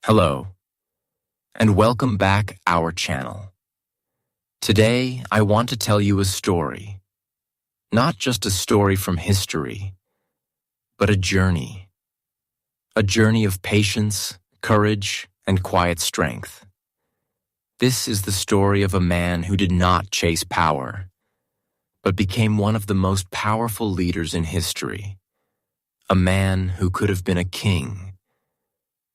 Hello, and welcome back our channel. Today, I want to tell you a story. Not just a story from history, but a journey. A journey of patience, courage, and quiet strength. This is the story of a man who did not chase power, but became one of the most powerful leaders in history. A man who could have been a king,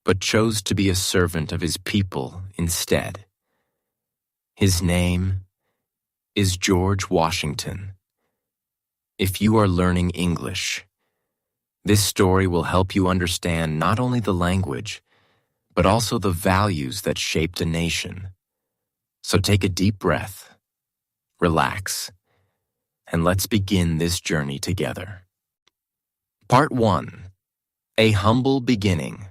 but chose to be a servant of his people instead. His name is George Washington. If you are learning English, this story will help you understand not only the language, but also the values that shaped a nation. So take a deep breath, relax, and let's begin this journey together. Part 1. A humble beginning.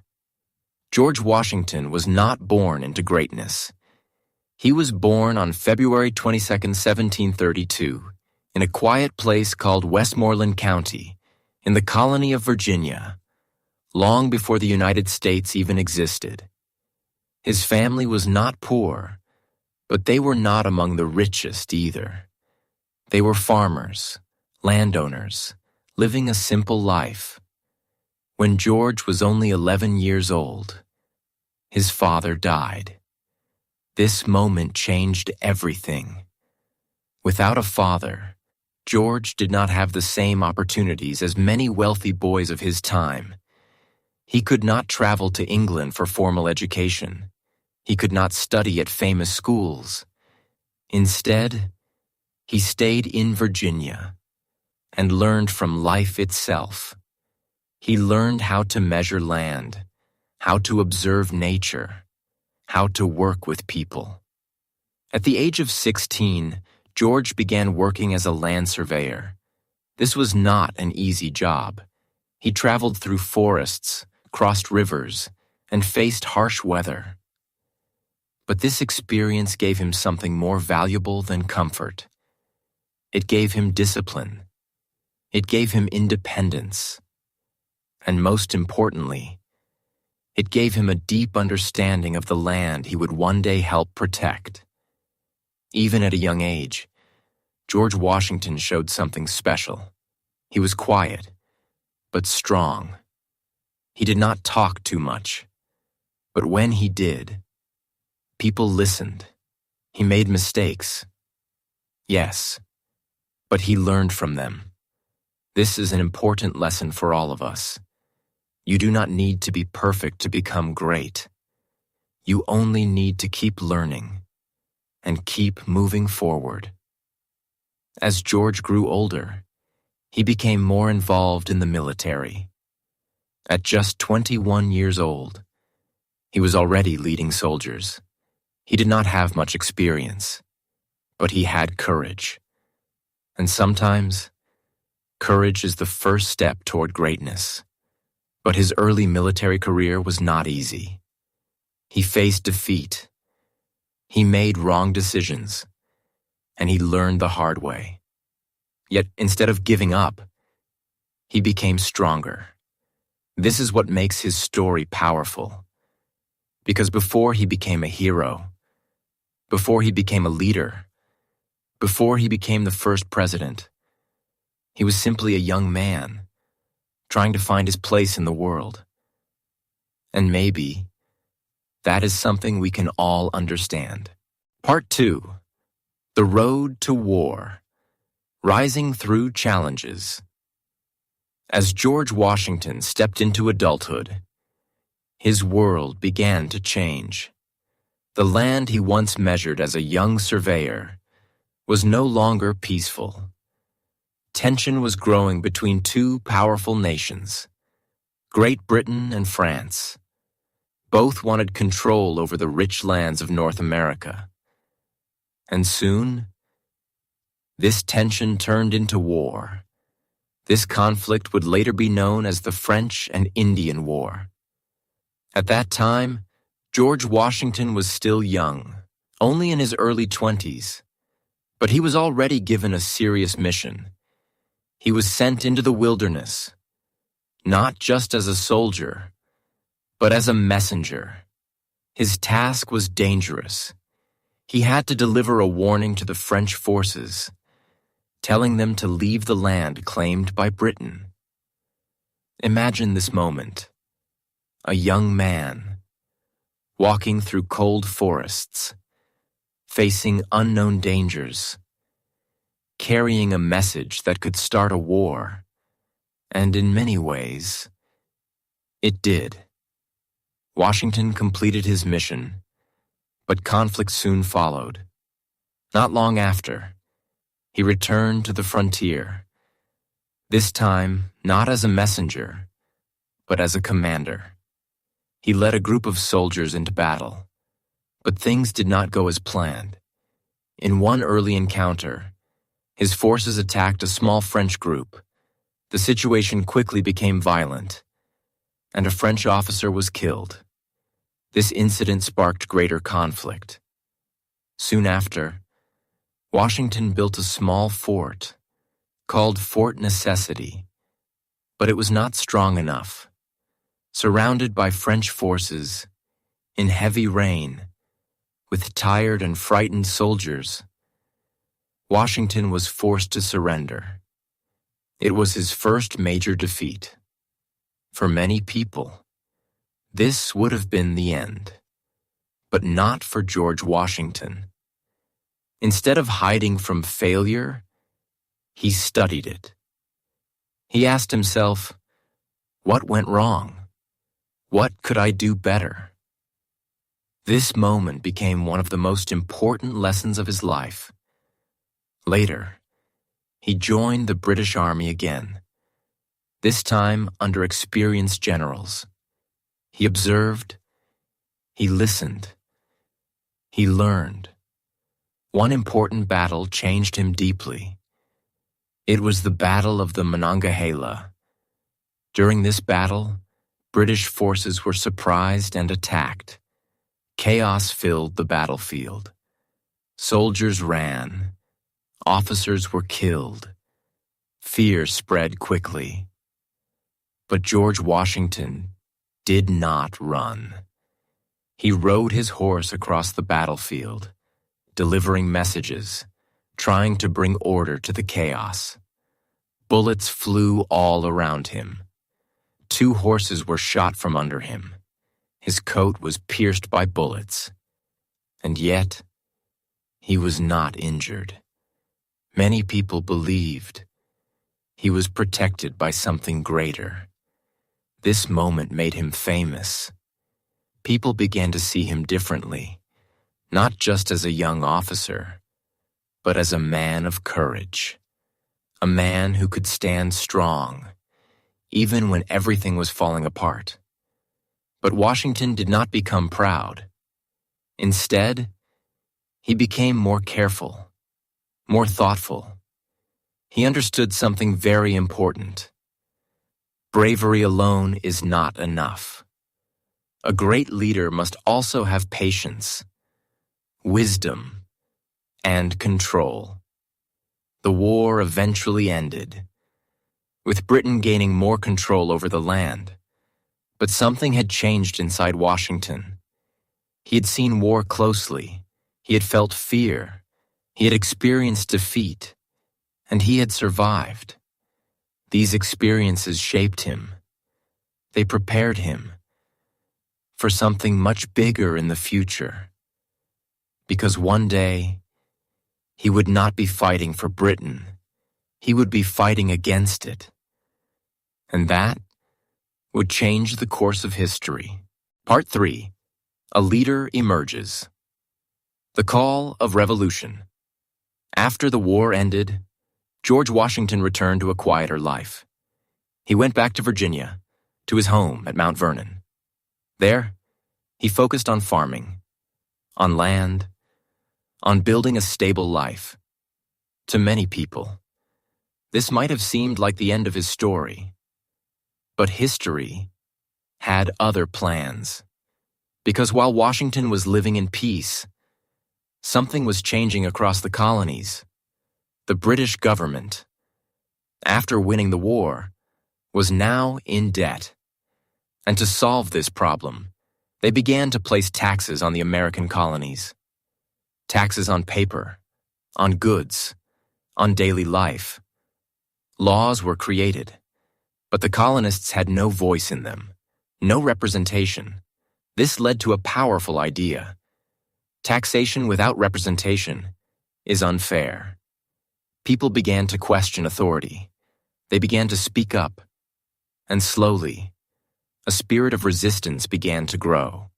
George Washington was not born into greatness. He was born on February 22, 1732, in a quiet place called Westmoreland County, in the colony of Virginia, long before the United States even existed. His family was not poor, but they were not among the richest either. They were farmers, landowners, living a simple life. When George was only 11 years old, his father died. This moment changed everything. Without a father, George did not have the same opportunities as many wealthy boys of his time. He could not travel to England for formal education. He could not study at famous schools. Instead, he stayed in Virginia and learned from life itself. He learned how to measure land, how to observe nature, how to work with people. At the age of 16, George began working as a land surveyor. This was not an easy job. He traveled through forests, crossed rivers, and faced harsh weather. But this experience gave him something more valuable than comfort. It gave him discipline. It gave him independence. And most importantly, it gave him a deep understanding of the land he would one day help protect. Even at a young age, George Washington showed something special. He was quiet, but strong. He did not talk too much, but when he did, people listened. He made mistakes. Yes, but he learned from them. This is an important lesson for all of us. You do not need to be perfect to become great. You only need to keep learning and keep moving forward. As George grew older, he became more involved in the military. At just 21 years old, he was already leading soldiers. He did not have much experience, but he had courage. And sometimes, courage is the first step toward greatness. But his early military career was not easy. He faced defeat. He made wrong decisions, and he learned the hard way. Yet instead of giving up, he became stronger. This is what makes his story powerful. Because before he became a hero, before he became a leader, before he became the first president, he was simply a young man, trying to find his place in the world. And maybe that is something we can all understand. Part 2. The Road to War. Rising Through Challenges. As George Washington stepped into adulthood, his world began to change. The land he once measured as a young surveyor was no longer peaceful. Tension was growing between two powerful nations, Great Britain and France. Both wanted control over the rich lands of North America. And soon, this tension turned into war. This conflict would later be known as the French and Indian War. At that time, George Washington was still young, only in his early 20s, but he was already given a serious mission. He was sent into the wilderness, not just as a soldier, but as a messenger. His task was dangerous. He had to deliver a warning to the French forces, telling them to leave the land claimed by Britain. Imagine this moment. A young man, walking through cold forests, facing unknown dangers, carrying a message that could start a war, and in many ways, it did. Washington completed his mission, but conflict soon followed. Not long after, he returned to the frontier, this time not as a messenger, but as a commander. He led a group of soldiers into battle, but things did not go as planned. In one early encounter, his forces attacked a small French group. The situation quickly became violent, and a French officer was killed. This incident sparked greater conflict. Soon after, Washington built a small fort called Fort Necessity, but it was not strong enough. Surrounded by French forces, in heavy rain, with tired and frightened soldiers, Washington was forced to surrender. It was his first major defeat. For many people, this would have been the end, but not for George Washington. Instead of hiding from failure, he studied it. He asked himself, what went wrong? What could I do better? This moment became one of the most important lessons of his life. Later, he joined the British Army again, this time under experienced generals. He observed, he listened, he learned. One important battle changed him deeply. It was the Battle of the Monongahela. During this battle, British forces were surprised and attacked. Chaos filled the battlefield. Soldiers ran. Officers were killed. Fear spread quickly. But George Washington did not run. He rode his horse across the battlefield, delivering messages, trying to bring order to the chaos. Bullets flew all around him. 2 horses were shot from under him. His coat was pierced by bullets. And yet, he was not injured. Many people believed he was protected by something greater. This moment made him famous. People began to see him differently, not just as a young officer, but as a man of courage, a man who could stand strong, even when everything was falling apart. But Washington did not become proud. Instead, he became more careful, more thoughtful. He understood something very important. Bravery alone is not enough. A great leader must also have patience, wisdom, and control. The war eventually ended, with Britain gaining more control over the land. But something had changed inside Washington. He had seen war closely. He had felt fear. He had experienced defeat. And he had survived. These experiences shaped him. They prepared him for something much bigger in the future. Because one day, he would not be fighting for Britain. He would be fighting against it. And that would change the course of history. Part 3. A Leader Emerges. The Call of Revolution. After the war ended, George Washington returned to a quieter life. He went back to Virginia, to his home at Mount Vernon. There, he focused on farming, on land, on building a stable life. To many people, this might have seemed like the end of his story. But history had other plans. Because while Washington was living in peace, something was changing across the colonies. The British government, after winning the war, was now in debt. And to solve this problem, They began to place taxes on the American colonies. Taxes on paper, on goods, on daily life. Laws were created, but the colonists had no voice in them, no representation. This led to a powerful idea. Taxation without representation is unfair. People began to question authority. They began to speak up. And slowly, a spirit of resistance began to grow.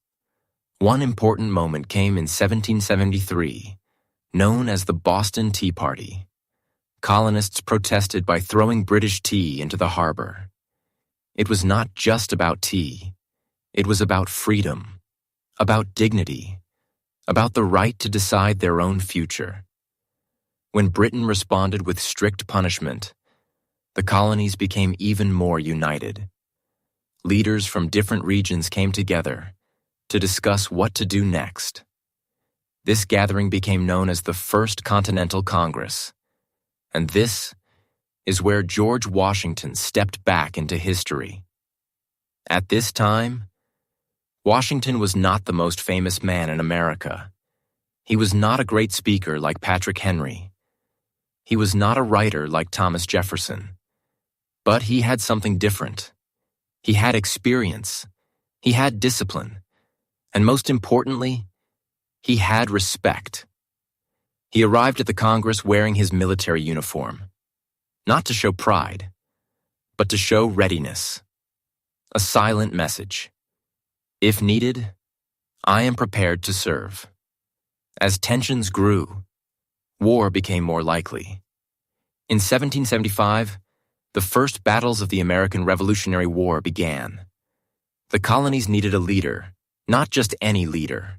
One important moment came in 1773, known as the Boston Tea Party. Colonists protested by throwing British tea into the harbor. It was not just about tea. It was about freedom, about dignity, about the right to decide their own future. When Britain responded with strict punishment, the colonies became even more united. Leaders from different regions came together to discuss what to do next. This gathering became known as the First Continental Congress, and this is where George Washington stepped back into history. At this time, Washington was not the most famous man in America. He was not a great speaker like Patrick Henry. He was not a writer like Thomas Jefferson. But he had something different. He had experience. He had discipline. And most importantly, he had respect. He arrived at the Congress wearing his military uniform, not to show pride, but to show readiness. A silent message. If needed, I am prepared to serve. As tensions grew, war became more likely. In 1775, the first battles of the American Revolutionary War began. The colonies needed a leader, not just any leader.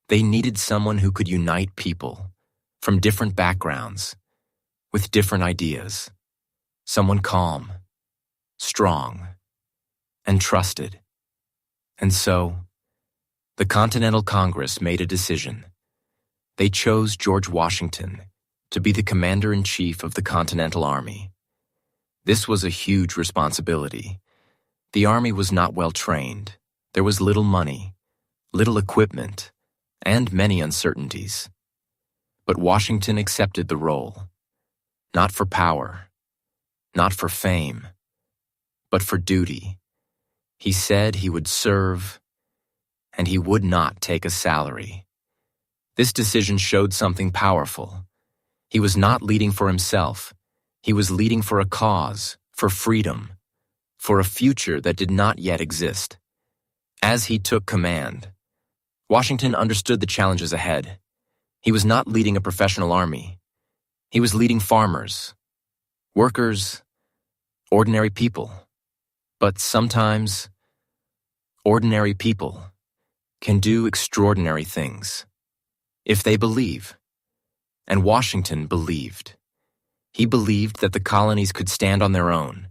They needed someone who could unite people from different backgrounds, with different ideas. Someone calm, strong, and trusted. And so, the Continental Congress made a decision. They chose George Washington to be the commander-in-chief of the Continental Army. This was a huge responsibility. The army was not well trained. There was little money, little equipment, and many uncertainties. But Washington accepted the role, not for power, not for fame, but for duty. He said he would serve, and he would not take a salary. This decision showed something powerful. He was not leading for himself. He was leading for a cause, for freedom, for a future that did not yet exist. As he took command, Washington understood the challenges ahead. He was not leading a professional army. He was leading farmers, workers, ordinary people. But sometimes, ordinary people can do extraordinary things if they believe. And Washington believed. He believed that the colonies could stand on their own.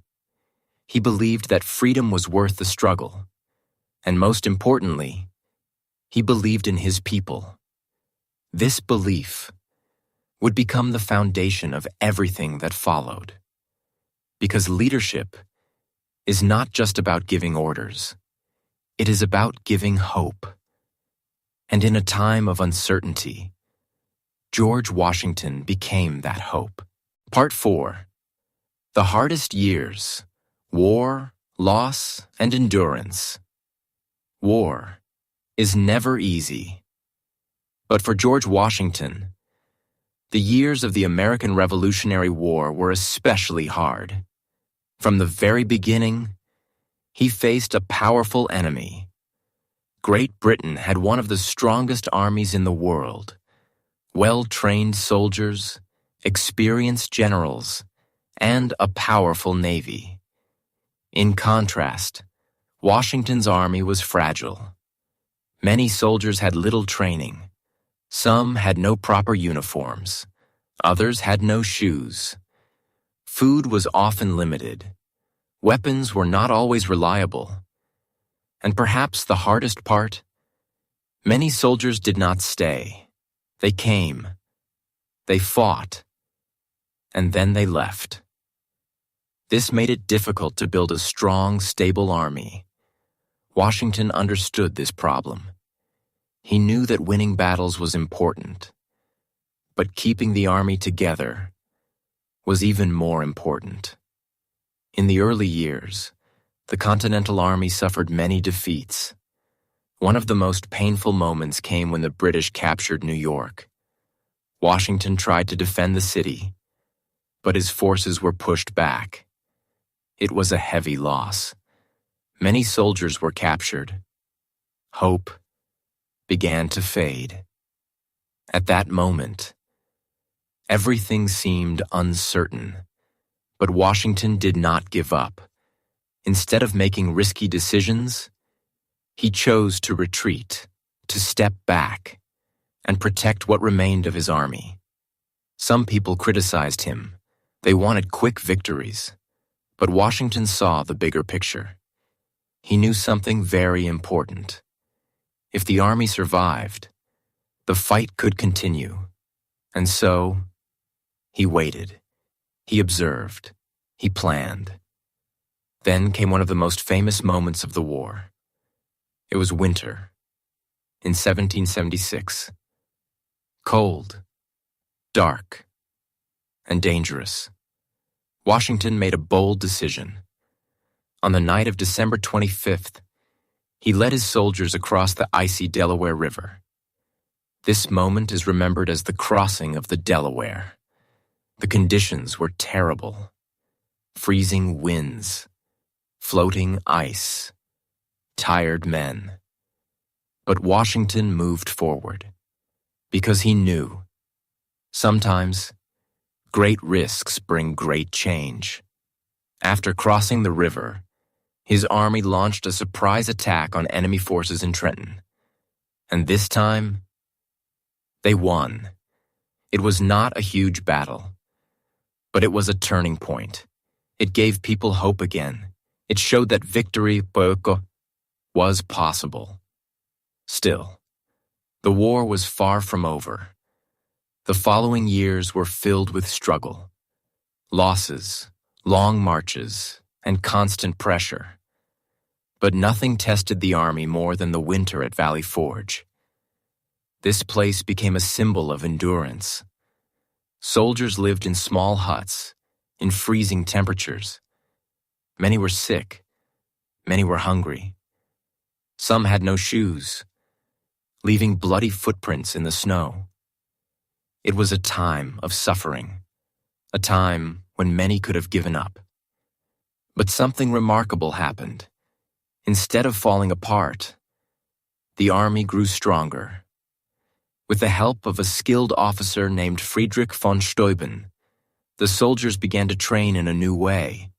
He believed that freedom was worth the struggle. And most importantly, he believed in his people. This belief would become the foundation of everything that followed. Because leadership is not just about giving orders. It is about giving hope. And in a time of uncertainty, George Washington became that hope. Part 4. The hardest years: war, loss, and endurance. War is never easy. But for George Washington, the years of the American Revolutionary War were especially hard. From the very beginning, he faced a powerful enemy. Great Britain had one of the strongest armies in the world. Well-trained soldiers, experienced generals, and a powerful navy. In contrast, Washington's army was fragile. Many soldiers had little training. Some had no proper uniforms. Others had no shoes. Food was often limited. Weapons were not always reliable. And perhaps the hardest part, many soldiers did not stay. They came. They fought. And then they left. This made it difficult to build a strong, stable army. Washington understood this problem. He knew that winning battles was important, but keeping the army together was even more important. In the early years, the Continental Army suffered many defeats. One of the most painful moments came when the British captured New York. Washington tried to defend the city, but his forces were pushed back. It was a heavy loss. Many soldiers were captured. Hope began to fade. At that moment, everything seemed uncertain, but Washington did not give up. Instead of making risky decisions, he chose to retreat, to step back, and protect what remained of his army. Some people criticized him. They wanted quick victories. But Washington saw the bigger picture. He knew something very important. If the army survived, the fight could continue. And so, he waited. He observed. He planned. Then came one of the most famous moments of the war. It was winter, in 1776. Cold, dark, and dangerous. Washington made a bold decision. On the night of December 25th, he led his soldiers across the icy Delaware River. This moment is remembered as the crossing of the Delaware. The conditions were terrible. Freezing winds, floating ice, tired men. But Washington moved forward because he knew sometimes great risks bring great change. After crossing the river, his army launched a surprise attack on enemy forces in Trenton. And this time, they won. It was not a huge battle, but it was a turning point. It gave people hope again. It showed that victory was possible. Still, the war was far from over. The following years were filled with struggle, losses, long marches, and constant pressure. But nothing tested the army more than the winter at Valley Forge. This place became a symbol of endurance. Soldiers lived in small huts, in freezing temperatures. Many were sick. Many were hungry. Some had no shoes, leaving bloody footprints in the snow. It was a time of suffering, a time when many could have given up. But something remarkable happened. Instead of falling apart, the army grew stronger. With the help of a skilled officer named Friedrich von Steuben, the soldiers began to train in a new way.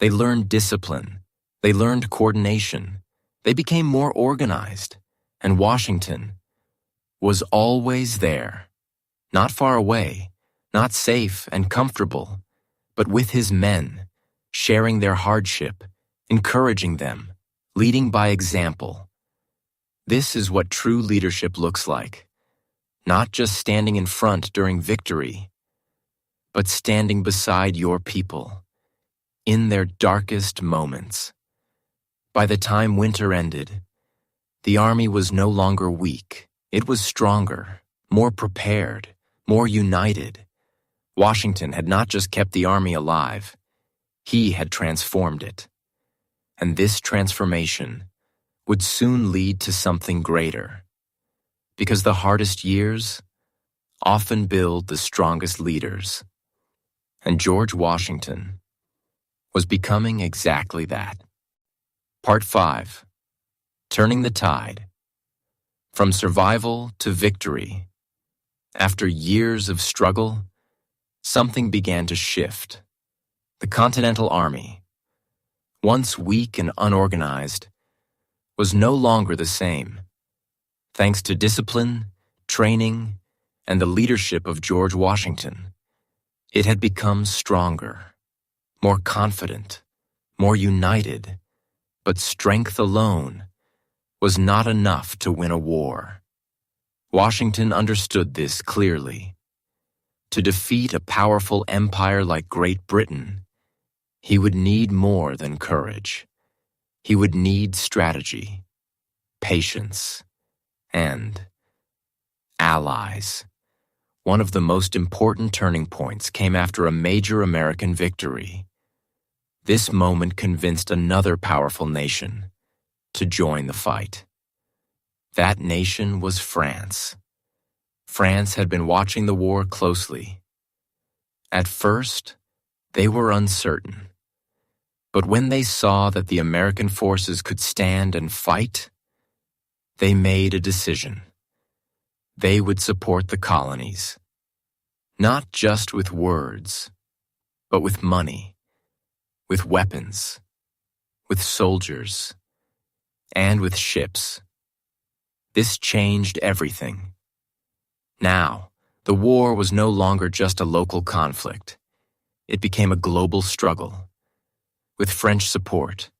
They learned discipline. They learned coordination. They became more organized. And Washington was always there. Not far away, not safe and comfortable, but with his men, sharing their hardship, encouraging them, leading by example. This is what true leadership looks like. Not just standing in front during victory, but standing beside your people in their darkest moments. By the time winter ended, the army was no longer weak. It was stronger, more prepared, more united. Washington had not just kept the army alive, he had transformed it. And this transformation would soon lead to something greater. Because the hardest years often build the strongest leaders. And George Washington was becoming exactly that. Part 5. Turning the Tide. From survival to victory. After years of struggle, something began to shift. The Continental Army, once weak and unorganized, was no longer the same. Thanks to discipline, training, and the leadership of George Washington, it had become stronger, more confident, more united. But strength alone was not enough to win a war. Washington understood this clearly. To defeat a powerful empire like Great Britain, he would need more than courage. He would need strategy, patience, and allies. One of the most important turning points came after a major American victory. This moment convinced another powerful nation to join the fight. That nation was France. France had been watching the war closely. At first, they were uncertain. But when they saw that the American forces could stand and fight, they made a decision. They would support the colonies, not just with words, but with money, with weapons, with soldiers, and with ships. This changed everything. Now, the war was no longer just a local conflict. It became a global struggle. With French support,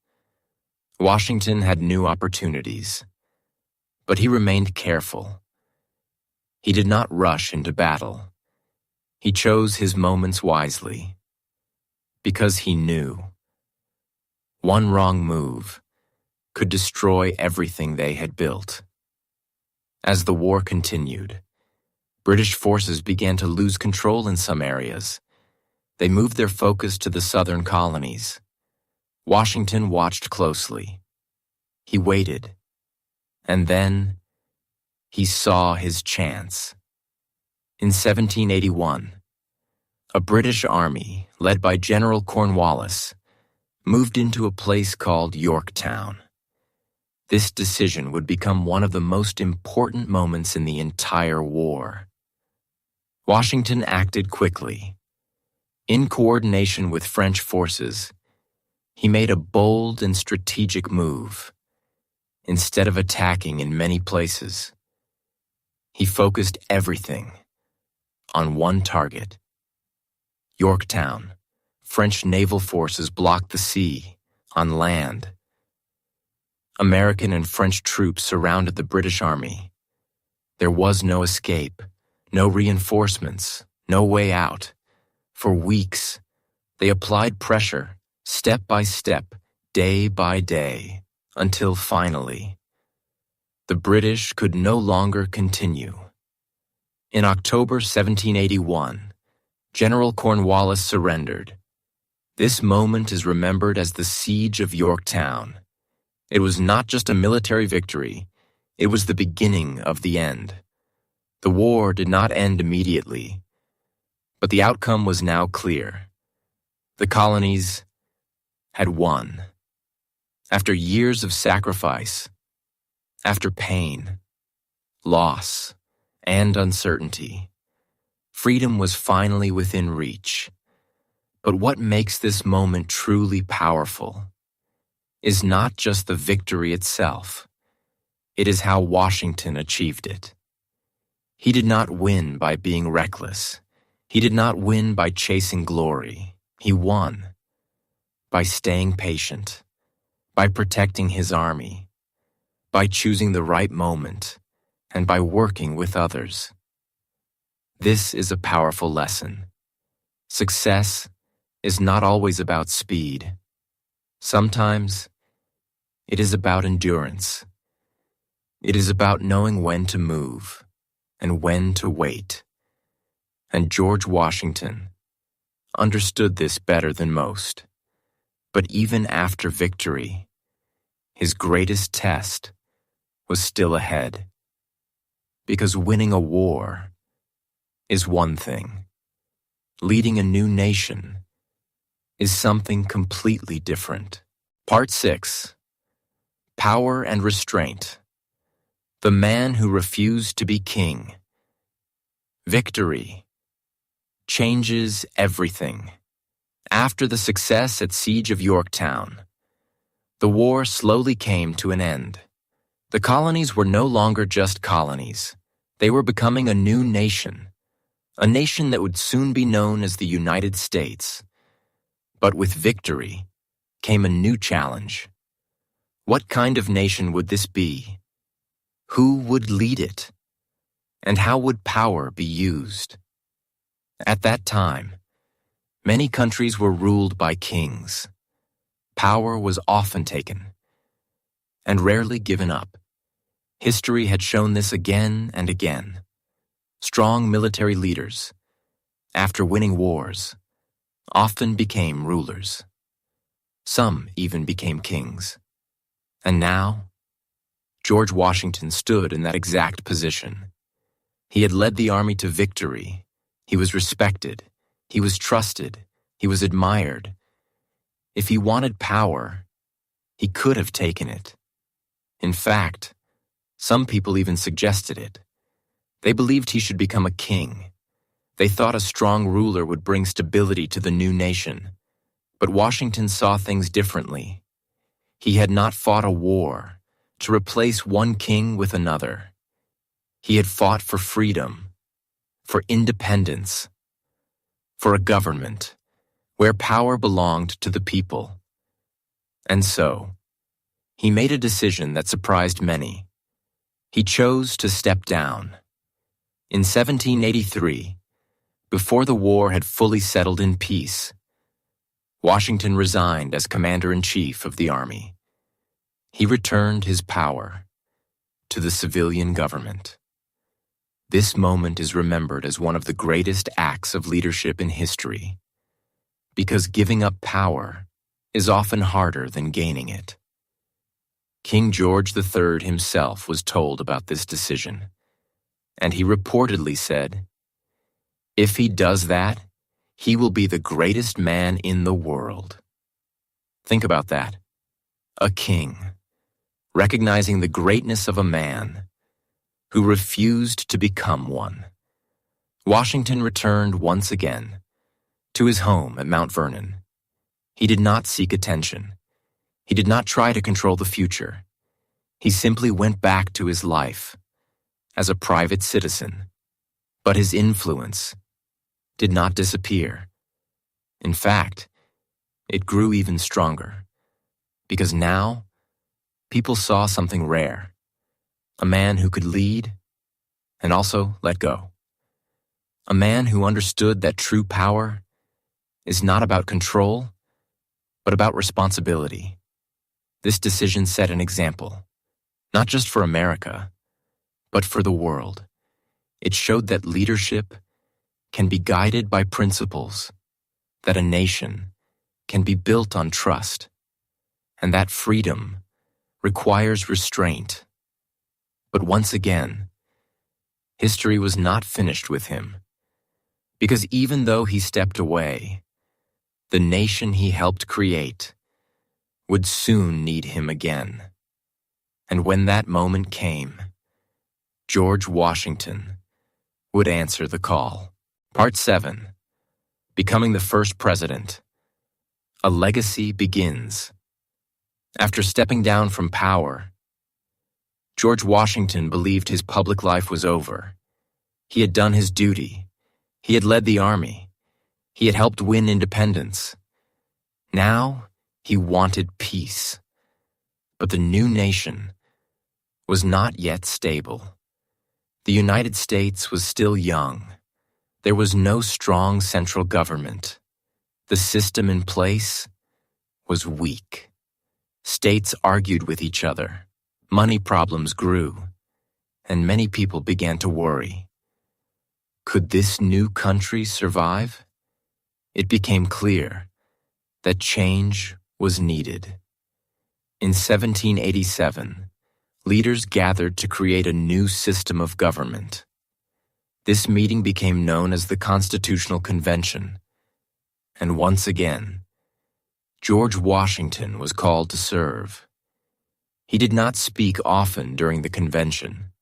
Washington had new opportunities. But he remained careful. He did not rush into battle. He chose his moments wisely. Because he knew one wrong move could destroy everything they had built. As the war continued, British forces began to lose control in some areas. They moved their focus to the southern colonies. Washington watched closely. He waited. And then he saw his chance. In 1781, a British army, led by General Cornwallis, moved into a place called Yorktown. This decision would become one of the most important moments in the entire war. Washington acted quickly. In coordination with French forces, he made a bold and strategic move. Instead of attacking in many places, he focused everything on one target. Yorktown. French naval forces blocked the sea, on land. American and French troops surrounded the British army. There was no escape, no reinforcements, no way out. For weeks, they applied pressure, step by step, day by day, until finally, the British could no longer continue. In October 1781, General Cornwallis surrendered. This moment is remembered as the Siege of Yorktown. It was not just a military victory, it was the beginning of the end. The war did not end immediately, but the outcome was now clear. The colonies had won. After years of sacrifice, after pain, loss, and uncertainty, freedom was finally within reach. But what makes this moment truly powerful is not just the victory itself. It is how Washington achieved it. He did not win by being reckless. He did not win by chasing glory. He won by staying patient, by protecting his army, by choosing the right moment, and by working with others. This is a powerful lesson. Success is not always about speed. Sometimes it is about endurance. It is about knowing when to move and when to wait. And George Washington understood this better than most. But even after victory, his greatest test was still ahead. Because winning a war is one thing. Leading a new nation is something completely different. Part 6. Power and Restraint. The Man Who Refused to be King. Victory changes everything. After the success at Siege of Yorktown, the war slowly came to an end. The colonies were no longer just colonies. They were becoming a new nation, a nation that would soon be known as the United States. But with victory came a new challenge. What kind of nation would this be? Who would lead it? And how would power be used? At that time, many countries were ruled by kings. Power was often taken and rarely given up. History had shown this again and again. Strong military leaders, after winning wars, often became rulers. Some even became kings. And now, George Washington stood in that exact position. He had led the army to victory. He was respected. He was trusted. He was admired. If he wanted power, he could have taken it. In fact, some people even suggested it. They believed he should become a king. They thought a strong ruler would bring stability to the new nation. But Washington saw things differently. He had not fought a war to replace one king with another. He had fought for freedom, for independence, for a government where power belonged to the people. And so, he made a decision that surprised many. He chose to step down. In 1783, before the war had fully settled in peace, Washington resigned as commander-in-chief of the army. He returned his power to the civilian government. This moment is remembered as one of the greatest acts of leadership in history, because giving up power is often harder than gaining it. King George III himself was told about this decision, and he reportedly said, "If he does that, he will be the greatest man in the world." Think about that. A king, recognizing the greatness of a man who refused to become one. Washington returned once again to his home at Mount Vernon. He did not seek attention. He did not try to control the future. He simply went back to his life as a private citizen. But his influence did not disappear. In fact, it grew even stronger, because now people saw something rare: a man who could lead and also let go. A man who understood that true power is not about control, but about responsibility. This decision set an example, not just for America, but for the world. It showed that leadership can be guided by principles, that a nation can be built on trust, and that freedom requires restraint. But once again, history was not finished with him, because even though he stepped away, the nation he helped create would soon need him again. And when that moment came, George Washington would answer the call. Part 7. Becoming the first president. A legacy begins. After stepping down from power, George Washington believed his public life was over. He had done his duty. He had led the army. He had helped win independence. Now he wanted peace. But the new nation was not yet stable. The United States was still young. There was no strong central government. The system in place was weak. States argued with each other. Money problems grew, and many people began to worry. Could this new country survive? It became clear that change was needed. In 1787, leaders gathered to create a new system of government. This meeting became known as the Constitutional Convention, and once again, George Washington was called to serve. He did not speak often during the convention,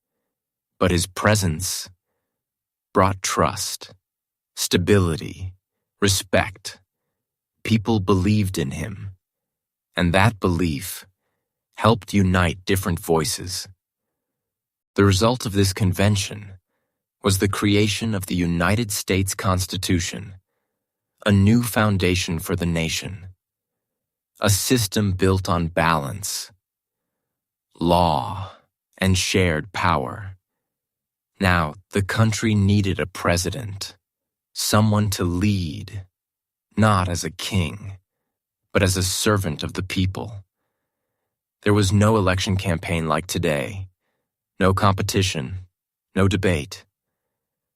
but his presence brought trust, stability, respect. People believed in him, and that belief helped unite different voices. The result of this convention was the creation of the United States Constitution, a new foundation for the nation, a system built on balance, law, and shared power. Now, the country needed a president, someone to lead, not as a king, but as a servant of the people. There was no election campaign like today, no competition, no debate.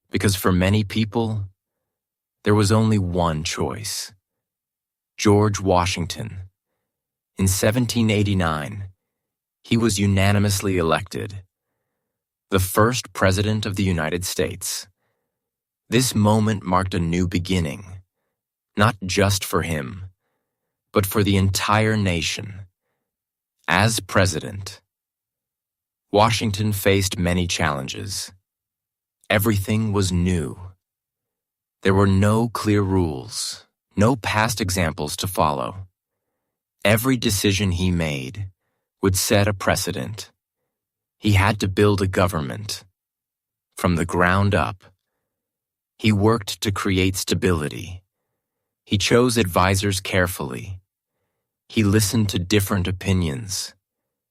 Because for many people, there was only one choice: George Washington. In 1789, he was unanimously elected the first President of the United States. This moment marked a new beginning, not just for him, but for the entire nation. As President, Washington faced many challenges. Everything was new. There were no clear rules, no past examples to follow. Every decision he made would set a precedent. He had to build a government. From the ground up, he worked to create stability. He chose advisors carefully. He listened to different opinions.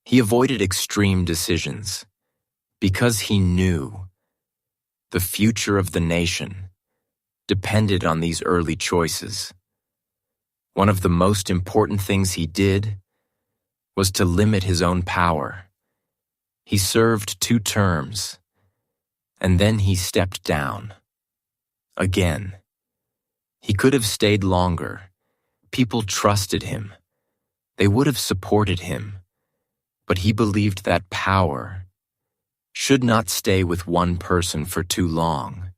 He avoided extreme decisions because he knew the future of the nation depended on these early choices. One of the most important things he did was to limit his own power. He served 2 terms, and then he stepped down. Again. He could have stayed longer. People trusted him. They would have supported him. But he believed that power should not stay with one person for too long.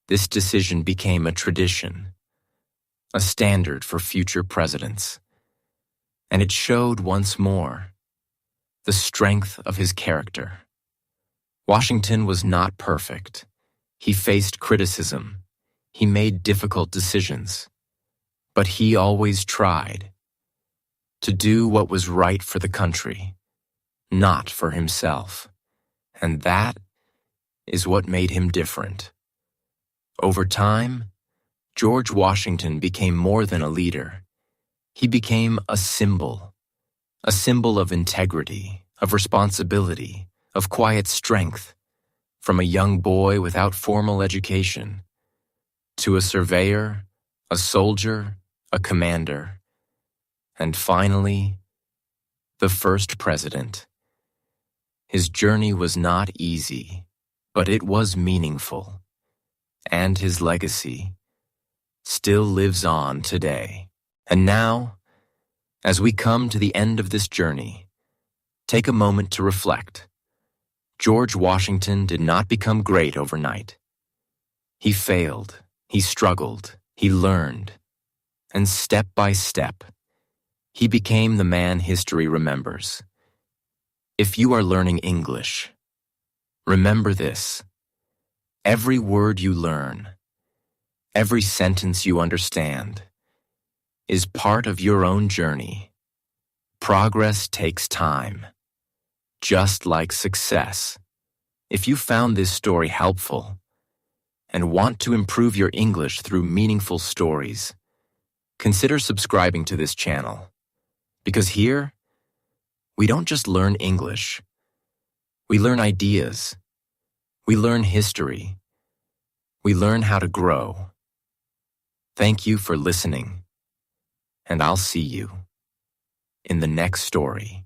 This decision became a tradition, a standard for future presidents. And it showed once more the strength of his character. Washington was not perfect. He faced criticism. He made difficult decisions. But he always tried to do what was right for the country, not for himself. And that is what made him different. Over time, George Washington became more than a leader. He became a symbol of integrity, of responsibility, of quiet strength, from a young boy without formal education to a surveyor, a soldier, a commander, and finally, the first president. His journey was not easy, but it was meaningful, and his legacy still lives on today. And now, as we come to the end of this journey, take a moment to reflect. George Washington did not become great overnight. He failed, he struggled, he learned, and step by step, he became the man history remembers. If you are learning English, remember this: every word you learn, every sentence you understand, is part of your own journey. Progress takes time, just like success. If you found this story helpful and want to improve your English through meaningful stories, consider subscribing to this channel. Because here, we don't just learn English. We learn ideas. We learn history. We learn how to grow. Thank you for listening, and I'll see you in the next story.